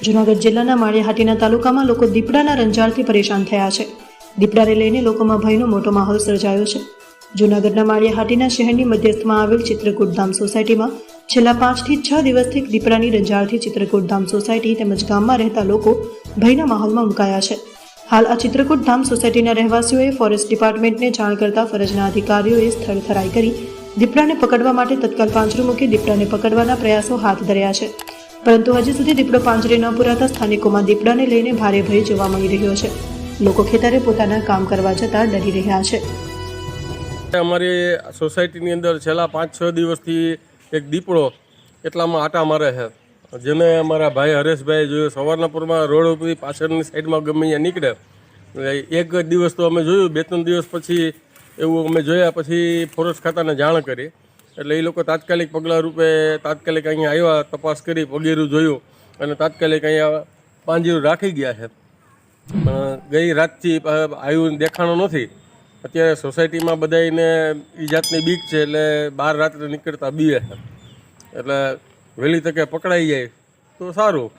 જૂનાગઢ જિલ્લાના માળિયાહાટીના તાલુકામાં લોકો દીપડાના રંજાળથી પરેશાન થયા છે. દીપડાને લઈને લોકોમાં ભયનો મોટો માહોલ સર્જાયો છે. જૂનાગઢના માળિયાહાટીના શહેરની મધ્યસ્થમાં આવેલ ચિત્રકૂટધામ સોસાયટીમાં છેલ્લા 5 થી 6 દિવસથી દીપડાની રંજાળથી ચિત્રકૂટધામ સોસાયટી તેમજ ગામમાં રહેતા લોકો ભયના માહોલમાં મુકાયા છે. હાલ આ ચિત્રકૂટધામ સોસાયટીના રહેવાસીઓએ ફોરેસ્ટ ડિપાર્ટમેન્ટને જાણ કરતા ફરજના અધિકારીઓએ સ્થળ થરાઈ કરી દીપડાને પકડવા માટે તત્કાલ પાંજરું મૂકી દીપડાને પકડવાના પ્રયાસો હાથ ધર્યા છે. પરંતુ હજી સુધી દીપડો પાંજરે ન પુરાતા સ્થાનિકોમાં દીપડાને લઈને ભારે ભય જોવા મળી રહ્યો છે. લોકો ખેતરે પોતાના કામ કરવા જતા ડરી રહ્યા છે. અમારી સોસાયટીની અંદર છેલ્લા 5-6 દિવસથી એક દીપડો એટલામાં આટા મારે છે, જેને અમારા ભાઈ હરેશભાઈ જોયું. સવારના પૂરમાં રોડ ઉપર પાછળની સાઈડમાં ગમે ત્યાં નીકળે. એક દિવસ તો અમે જોયું, 2-3 દિવસ પછી એવું અમે જોયા, પછી ફોરેસ્ટ ખાતાને જાણ કરી. એટલે એ લોકો તાત્કાલિક પગલાં રૂપે તાત્કાલિક અહીંયા આવ્યા, તપાસ કરી, પગેરું જોયું અને તાત્કાલિક અહીંયા પાંજરું રાખી ગયા છે. પણ ગઈ રાતથી આવ્યું દેખાણો નથી. અત્યારે સોસાયટીમાં બધાને એ જાતની બીક છે, એટલે બહાર રાત્રે નીકળતા બીએ છે. એટલે વહેલી તકે પકડાઈ જાય તો સારું.